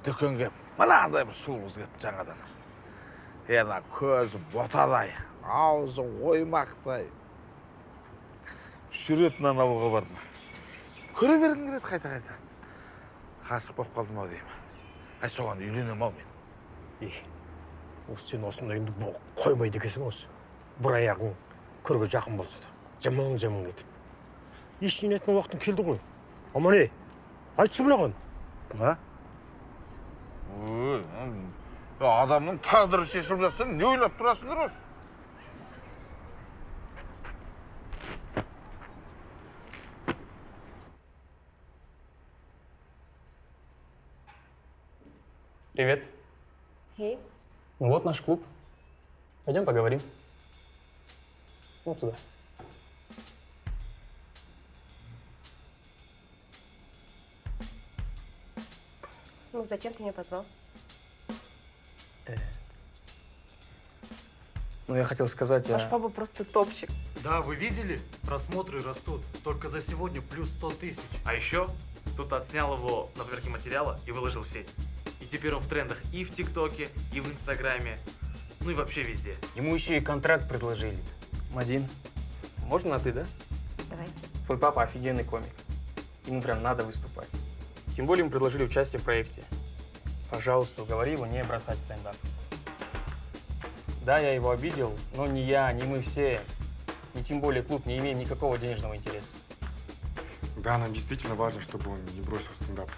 дүкенге мынандай бір сұлу қыз келіпті жаңадан. Ана көзі ботадай, аузы оймақтай. Жүретін алуға бардым. Көре бергім келеді қайта-қайта. Ғашық болып қалдым ау деймін. Соған үйленем ау мен. Осы сен осындай енді қоймайды екенсің осы. Бір аяғың көрге жақын болса да, жымың етіп. Ештеңе айтқан уақытың келді ғой. Аман айтшы мынаған. А? Адамның тағдыры шешіліп жатса, не ойлап тұрасыңдар осы? Привет. Hey. Ну вот наш клуб. Пойдем поговорим. Вот туда. Ну, зачем ты меня позвал? Ну, я хотел сказать... Ваш папа просто топчик. Да, вы видели? Просмотры растут. Только за сегодня плюс 100 тысяч. А еще тут отснял его на поверке материала и выложил в сеть. И теперь он в трендах и в ТикТоке, и в Инстаграме, ну и вообще везде. Ему еще и контракт предложили. Мадин, можно на ты, да? Давай. Твой папа офигенный комик. Ему прям надо выступать. Тем более ему предложили участие в проекте. Пожалуйста, уговори его не бросать стендап. Да, я его обидел, но не я, не мы все, и тем более клуб не имеем никакого денежного интереса. Да, нам действительно важно, чтобы он не бросил стендап.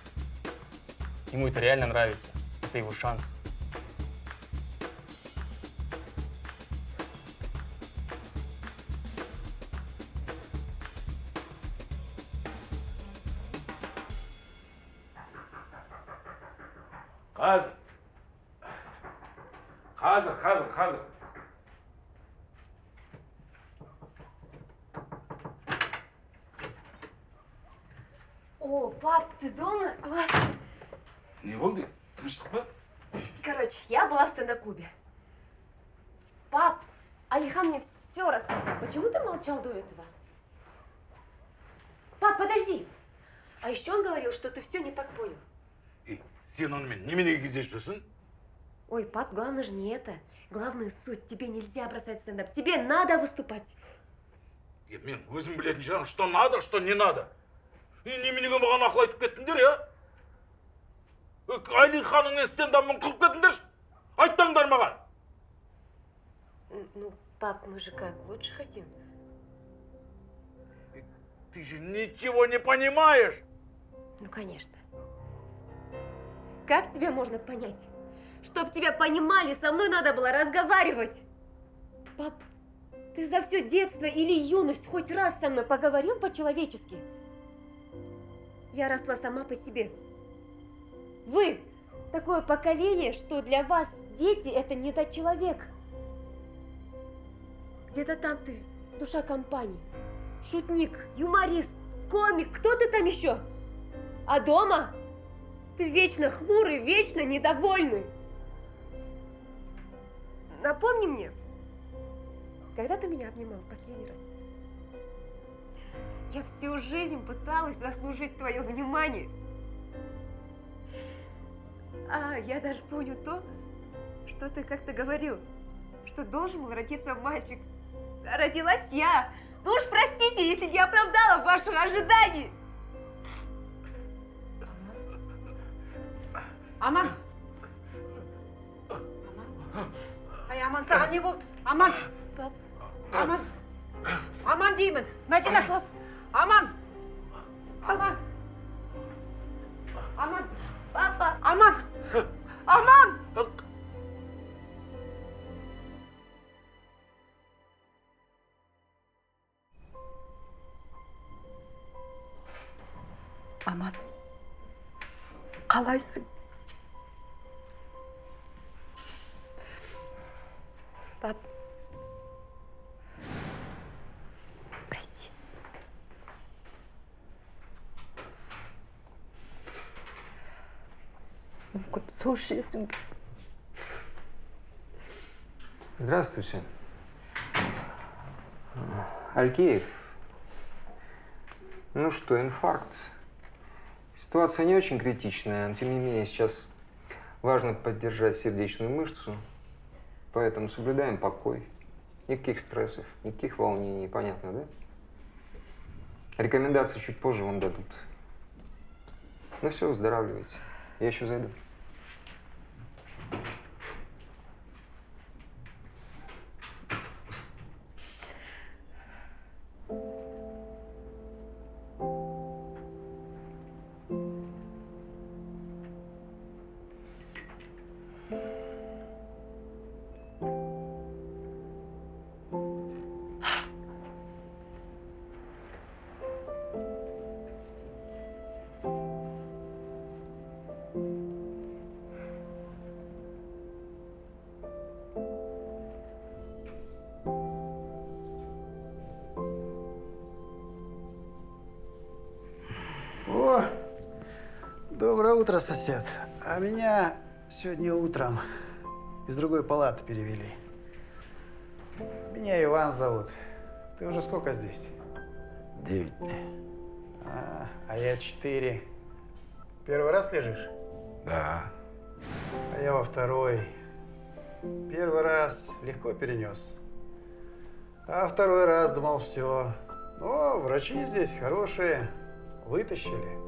Ему это реально нравится. Это его шанс. Қазір. О, пап, ты дома? Класс. Не болды? Тыныштық па? Короче, я была в стендап-клубе. Пап, Алихан мне все рассказал. Почему ты молчал до этого? Пап, подожди. А еще он говорил, что ты все не так понял. Сен онымен неменеге кездесіп жүрсің? Ой, пап, главное же не это. Главная суть. Тебе нельзя бросать стендап. Тебе надо выступать. Мен өзім білетін шығармын, что надо, что не надо. Неменеге маған ақыл айтып кеттіңдер, я? Алиханның стендапын қылып кеттіңдер. Айттыңдар маған. Ну, пап, мы же как, лучше хотим. Ты же ничего не понимаешь. Ну, конечно. Как тебя можно понять? Чтоб тебя понимали, со мной надо было разговаривать. Пап, ты за все детство или юность хоть раз со мной поговорил по-человечески? Я росла сама по себе. Вы такое поколение, что для вас дети – это недочеловек. Где-то там ты душа компании. Шутник, юморист, комик, кто ты там еще? А дома ты вечно хмурый, вечно недовольный. Напомни мне, когда ты меня обнимал в последний раз? Я всю жизнь пыталась заслужить твое внимание. А я даже помню то, что ты как-то говорил, что должен был родиться мальчик. А родилась я. Ну уж простите, если не оправдала ваших ожиданий. Аман! Ай, Аман, саған не болды? Аман! Пап. Аман! Аман деймін! Мәдина! Пап. Аман! Аман! Аман! Папа. Аман! Аман! Аман! Қалайсың? Пап. Прости. Здравствуйте. Алькеев. Ну что, инфаркт. Ситуация не очень критичная, но тем не менее сейчас Важно поддержать сердечную мышцу, поэтому соблюдаем покой. Никаких стрессов, никаких волнений, понятно, да? Рекомендации чуть позже вам дадут. Ну все, выздоравливайте. Я еще зайду. О, доброе утро, сосед. А меня сегодня утром из другой палаты перевели. Меня Иван зовут. Ты уже сколько здесь? 9 дней. А я 4. Первый раз лежишь? Да. А я во второй. Первый раз легко перенес. А второй раз думал, все. Но врачи здесь хорошие. Вытащили.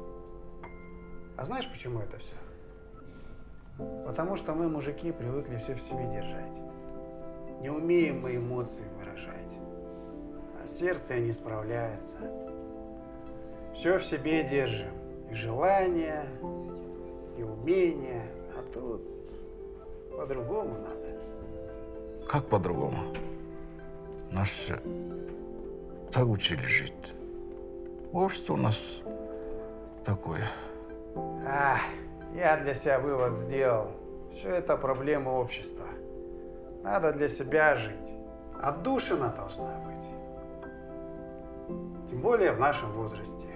А знаешь, почему это все? Потому что мы, мужики, привыкли все в себе держать. Не умеем мы эмоции выражать. А сердце не справляется. Все в себе держим. И желания, и умения. А тут по-другому надо. Как по-другому? Нас же так учили жить. Общество у нас такое. Я для себя вывод сделал. Все это проблема общества. Надо для себя жить. Отдушина должна быть. Тем более в нашем возрасте.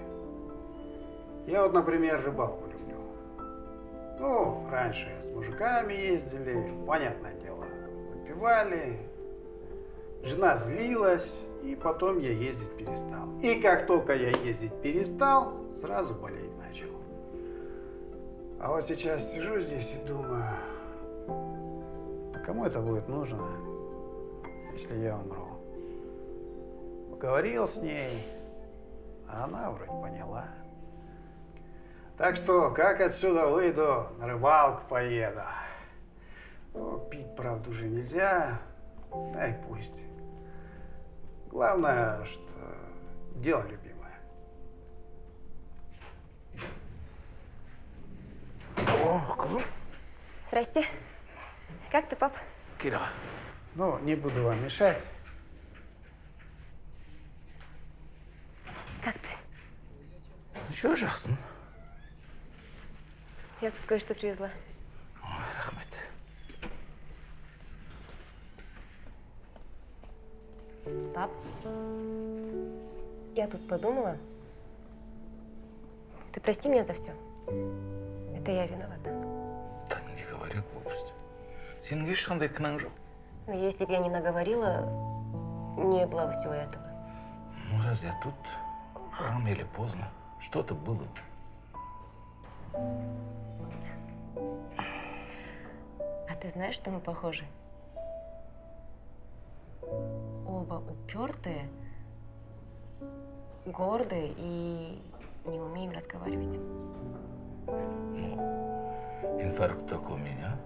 Я вот, например, рыбалку люблю. Ну, раньше с мужиками ездили, понятное дело, выпивали. Жена злилась, и потом я ездить перестал. И как только я ездить перестал, сразу болеть начал. А вот сейчас сижу здесь и думаю, а кому это будет нужно, если я умру? Поговорил с ней, а она вроде поняла. Так что, как отсюда выйду, на рыбалку поеду. Ну, пить, правда, уже нельзя, да и пусть. Главное, что дело любимое. Здрасте. Как ты, пап? Кира. Ну, не буду вам мешать. Как ты? Ну что, жақсын? Я тут кое-что привезла. Ой, рахмет. Пап, я тут подумала. Ты прости меня за все. Это я виновата. Да не говори глупости. Сенің ешқандай кінәң жоқ. Но если бы я не наговорила, не было бы всего этого. Ну, разве тут рано или поздно что-то было? А ты знаешь, что мы похожи? Оба упертые, гордые и не умеем разговаривать. Ну, инфаркт только у меня.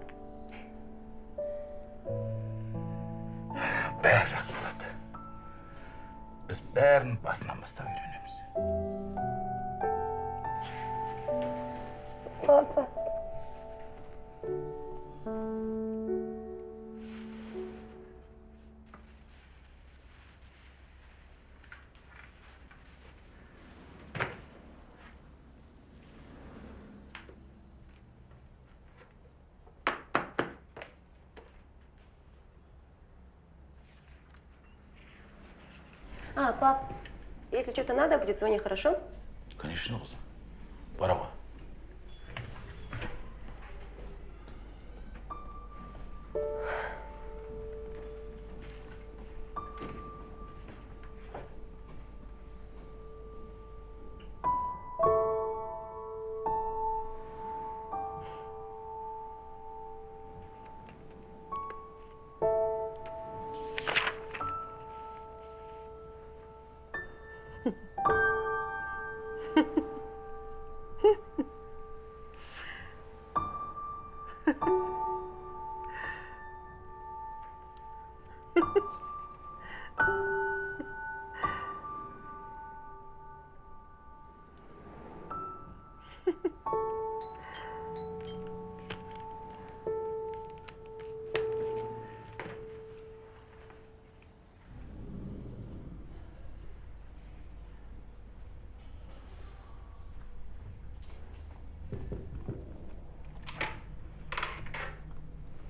Бәрі жақсы болады. Біз бәрін басынан бастап үйренеміз. Папа. Пап, если что-то надо будет, звони, хорошо? Конечно, қызым. Пора ғой.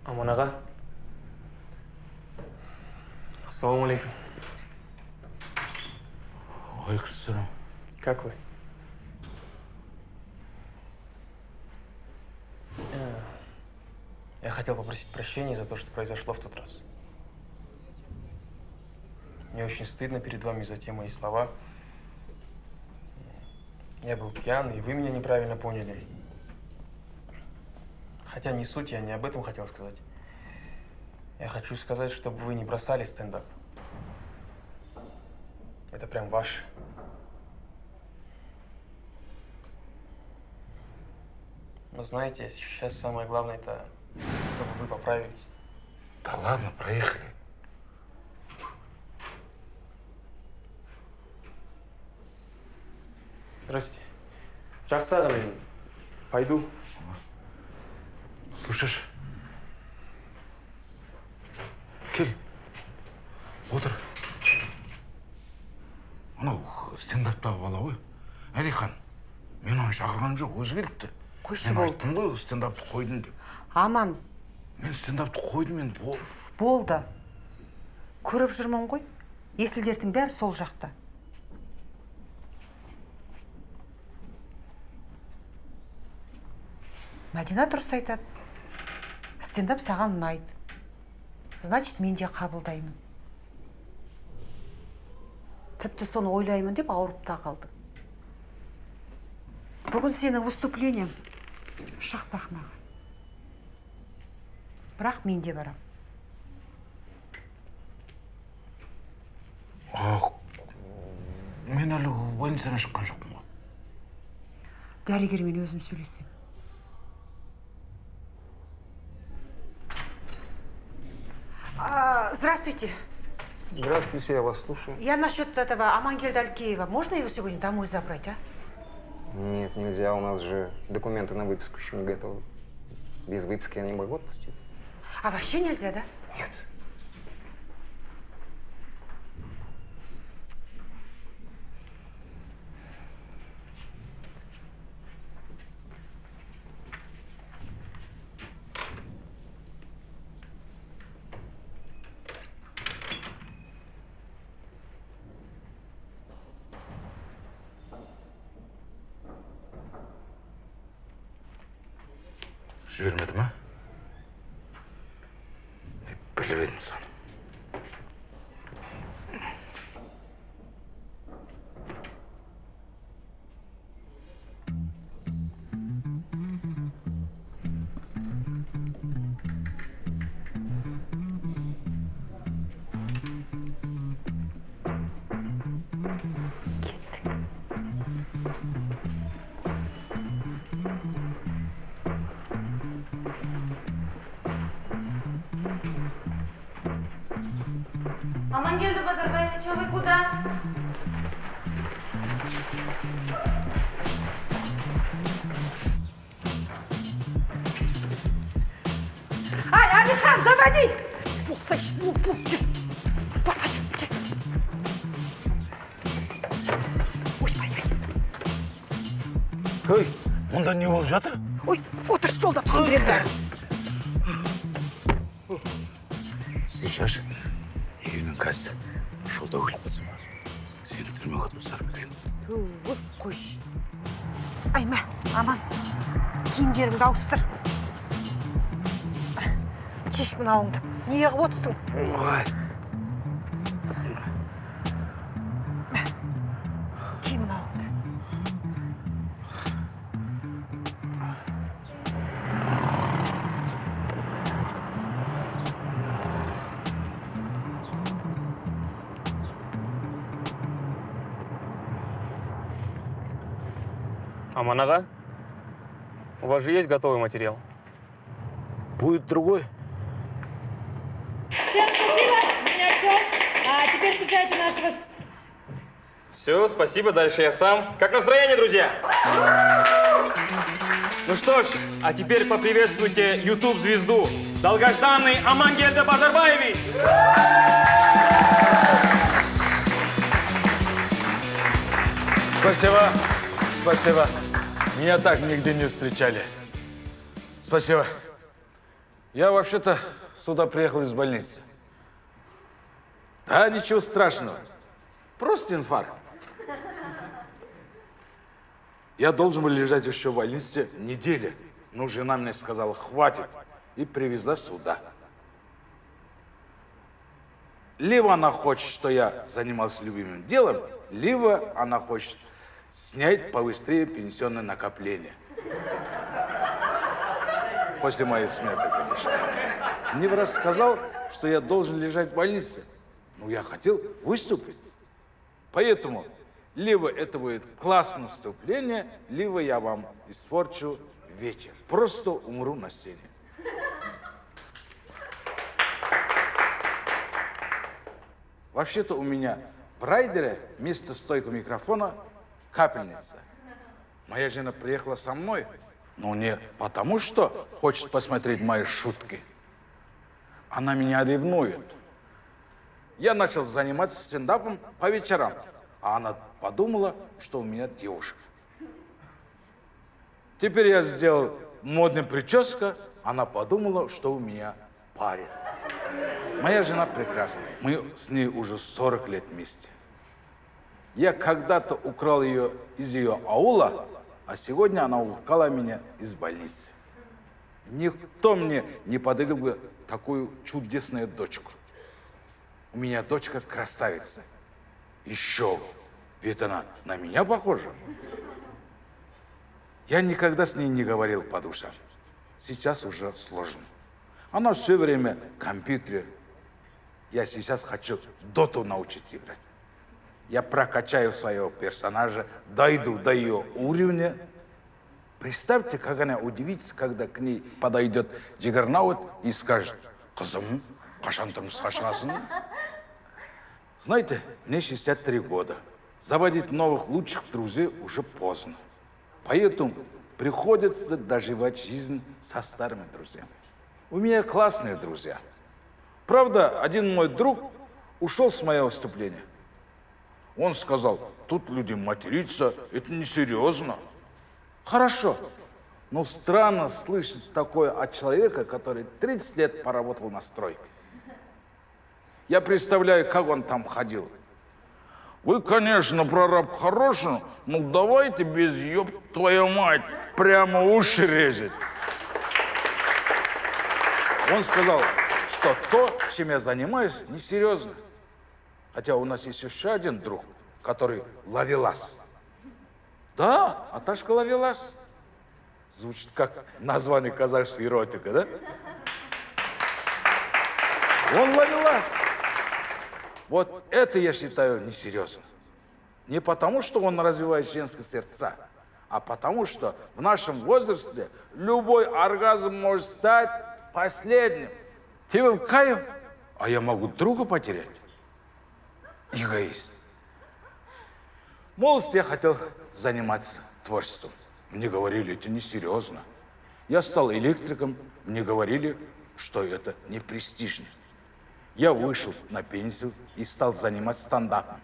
Аман аға. Ассалаумалейкум. Алейкумассалам. Как вы? Я хотел попросить прощения за то, что произошло в тот раз. Мне очень стыдно перед вами за те мои слова. Я был пьян, и вы меня неправильно поняли. Хотя не суть, я не об этом хотел сказать. Я хочу сказать, чтобы вы не бросали стендап. Это прям ваше. Но знаете, сейчас самое главное это, чтобы вы поправились. Да ладно, проехали. Здравствуйте. Жақсы аға, мен пойду. Слушаешь? Кел. Отыр. Анау стендаптағы бала ғой. Әлихан. Мен оны шақырған жоқ, өзі келіпті. Қойшы Мен болды. айттым ғой, стендапты қойдым деп. Аман, Мен стендапты қойдым енді. болды. Көріп жүрмін ғой. Есілдердің бәрі сол жақта. Мәдина дұрыс айтады. Стендап саған ұнайды. Значит, мен де қабылдаймын. Тіпті соны ойлаймын деп ауырып та қалдым. Бүгін сенің выступлением шық сахнаға. Бірақ мен де барам. Мен әлі больницадан шыққан жоқпын ғой. Дәрігермен өзім сөйлесем. Здравствуйте. Здравствуйте, я вас слушаю. Я насчет этого Амангельда Алькеева. Можно его сегодня домой забрать, а? Нет, нельзя, у нас же документы на выписку еще не готовы. Без выписки я не могу отпустить. А вообще нельзя, да? Нет. Жібермеді ма? Біліп едім соны. Амангельда Базарбаевич, а вы куда? Ай, Алихан, заводи! Пул, Постой, Ой, Ой, мұнда не болып жатыр? Ой, отыр жолда түсіндірем бәрін. Слышаш, егер мен қазір жолда өліп қалсам, сені түрмеге отырғызар ма екен? Қойшы. Айма, Аман, киімдеріңді ауыстыр. Шеш мынауыңды. Не қылып отырсың? Ой. Ки мынауыңды. Аман аға, у вас же есть готовый материал? будет другой. Всем спасибо, у меня все. А теперь встречайте нашего... Все, спасибо, дальше я сам. Как настроение, друзья? Ну что ж, а теперь поприветствуйте YouTube-звезду, долгожданный Амангельда Базарбаевич! Спасибо. Спасибо. Меня так нигде не встречали. Спасибо. Я вообще-то сюда приехал из больницы. Да, ничего страшного. Просто инфаркт. Я должен был лежать еще в больнице неделю. Но жена мне сказала, хватит. И привезла сюда. Либо она хочет, что я занимался любимым делом, либо она хочет снять побыстрее пенсионное накопление. После моей смерти, конечно. Мне врач сказал, что я должен лежать в больнице. Но я хотел выступить. Поэтому либо это будет классное выступление, либо я вам испорчу вечер. Просто умру на сцене. Вообще-то у меня в райдере вместо стойки микрофона капельница. Моя жена приехала со мной, но не потому, что хочет посмотреть мои шутки. Она меня ревнует. Я начал заниматься стендапом по вечерам, а она подумала, что у меня девушка. Теперь я сделал модную прическу, она подумала, что у меня парень. Моя жена прекрасная. Мы с ней уже 40 лет вместе. Я когда-то украл ее из ее аула, а сегодня она украла меня из больницы. Никто мне не подарил бы такую чудесную дочку. У меня дочка красавица. Еще, ведь она на меня похожа. Я никогда с ней не говорил по душам. Сейчас уже сложно. Она все время в компьютере. Я сейчас хочу доту научиться играть. Я прокачаю своего персонажа, дойду до ее уровня. Представьте, как она удивится, когда к ней подойдет Джигернаут и скажет: «Кызым, қашан тұрмысқа шығасың?» Знаете, мне 63 года. Заводить новых лучших друзей уже поздно. Поэтому приходится доживать жизнь со старыми друзьями. У меня классные друзья. Правда, один мой друг ушел с моего выступления. Он сказал: тут люди матерятся, это несерьезно. Хорошо, но странно слышать такое от человека, который 30 лет поработал на стройке. Я представляю, как он там ходил. Вы, конечно, прораб хороший, но давайте без ёб твою мать прямо уши резать. Он сказал, что то, чем я занимаюсь, несерьезно. Хотя у нас есть еще один друг, который ловелас. Да, Аташка ловелас. Звучит как название казахской эротика, да? Он ловелас. Вот это я считаю несерьезно. Не потому, что он развивает женские сердца, а потому, что в нашем возрасте любой оргазм может стать последним. Тебе в кайф, а я могу друга потерять. Эгоист. В молодости я хотел заниматься творчеством. Мне говорили, это несерьезно. Я стал электриком, мне говорили, что это не престижно. Я вышел на пенсию и стал заниматься стендапом.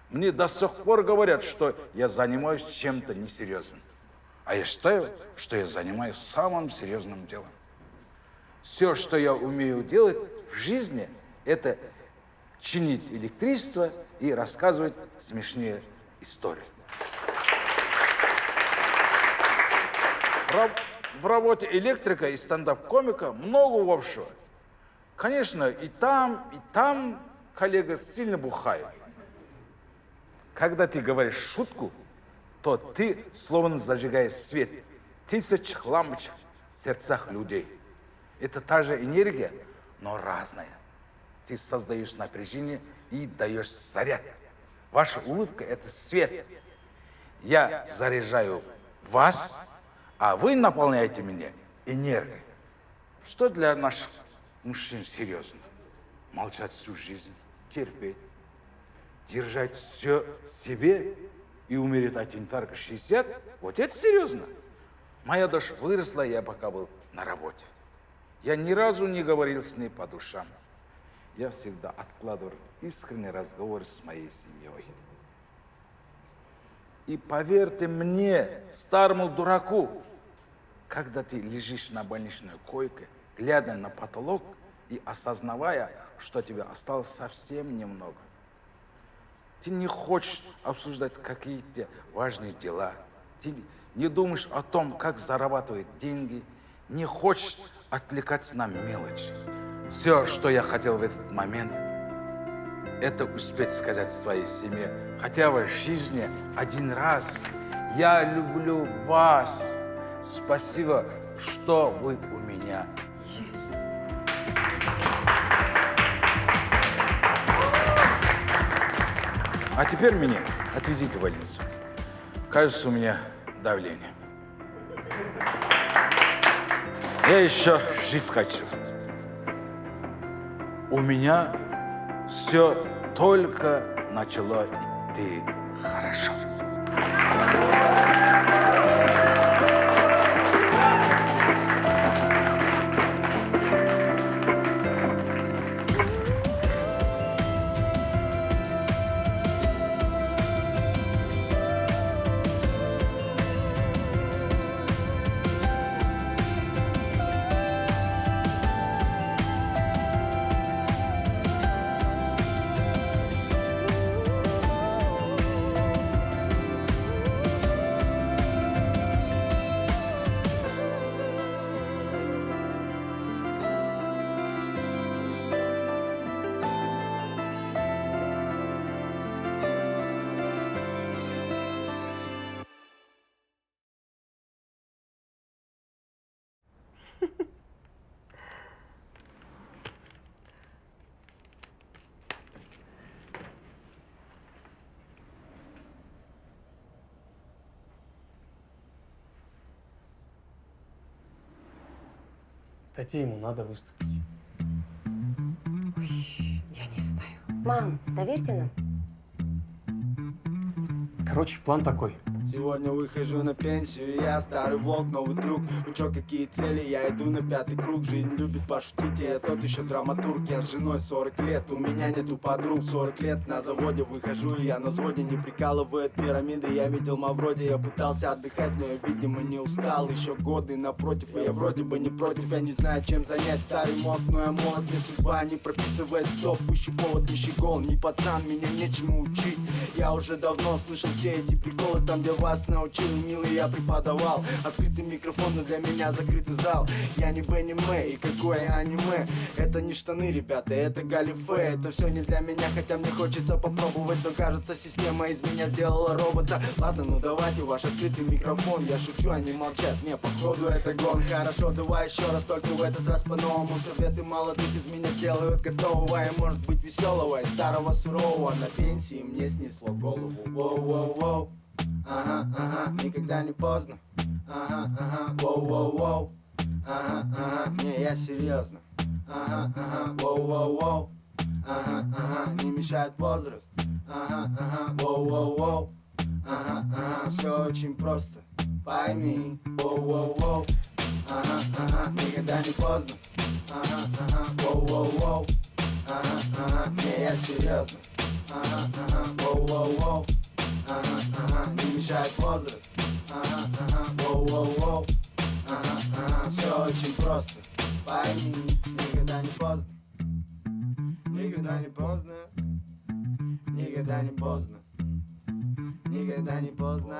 Мне до сих пор говорят, что я занимаюсь чем-то несерьезным. А я считаю, что я занимаюсь самым серьезным делом. Все, что я умею делать в жизни, это чинить электричество и рассказывать смешные истории. В работе электрика и стендап-комика много общего. Конечно, и там коллега сильно бухает. Когда ты говоришь шутку, то ты словно зажигаешь свет тысяч лампочек в сердцах людей. Это та же энергия, но разная. Ты создаешь напряжение и даешь заряд. Ваша улыбка – это свет. Я заряжаю вас, а вы наполняете меня энергией. Что для наших мужчин серьезно? Молчать всю жизнь, терпеть, держать все себе и умереть от инфаркта 60? Вот это серьезно. Моя дочь выросла, я пока был на работе. Я ни разу не говорил с ней по душам. Я всегда откладывал искренний разговор с моей семьей. И поверьте мне, старому дураку, когда ты лежишь на больничной койке, глядя на потолок и осознавая, что тебе осталось совсем немного, ты не хочешь обсуждать какие-то важные дела, ты не думаешь о том, как зарабатывать деньги, не хочешь отвлекаться на мелочи. Все, что я хотел в этот момент, это успеть сказать своей семье, хотя бы в жизни один раз: я люблю вас. Спасибо, что вы у меня есть. А теперь меня отвезите в больницу. Кажется, у меня давление. Я еще жить хочу. У меня все только начало идти хорошо. Кстати, ему надо выступить. Я не знаю. Мам, доверься нам. Короче, план такой. Сегодня выхожу на пенсию, я старый волк, новый друг. Ну чё, какие цели, я иду на 5-й круг. Жизнь любит пошутить, и я тот еще драматург. Я с женой 40 лет, у меня нету подруг. 40 лет на заводе выхожу, и я на взводе. Не прикалывают пирамиды, я видел Мавроди. Я пытался отдыхать, но я, видимо, не устал. Еще годы напротив, и я вроде бы не против. Я не знаю, чем занять старый мозг, но я молод. Мне судьба не прописывает стоп, ищи повод, ищи гол. Не пацан, меня нечему учить. Я уже давно слышал все эти приколы, там где вас научил милый, я преподавал. Открытый микрофон, но для меня закрытый зал. Я не Бенни Мэй, и какое аниме. Это не штаны, ребята, это галифе. Это все не для меня, хотя мне хочется попробовать. Но кажется, система из меня сделала робота. Ладно, ну давайте ваш открытый микрофон. Я шучу, они молчат, не, походу это гон. Хорошо, давай еще раз, только в этот раз по-новому. Советы молодых из меня сделают готового. И может быть веселого и старого сурового. На пенсии мне снесло голову. Воу-воу-воу. Ага, ага, никогда не поздно. Ага, ага, воу-воу-воу. Ага, ага, не, я серьезно. Ага, ага, воу-воу-воу. Ага, ага, не мешает возраст. Ага, ага, воу-воу-воу. Ага, ага, все очень просто. Пойми, воу-воу-воу. Ага, ага, никогда не поздно. Ага, ага, воу-воу-воу. Ага, ага, не, я серьезно. Ага, ага, воу-воу-воу. Ага, ага, не мешает возраст. Ага, ага, воу-воу-воу. Ага, ага, все очень просто. Пойми, никогда не поздно. Никогда не поздно. Никогда не поздно. Никогда не поздно.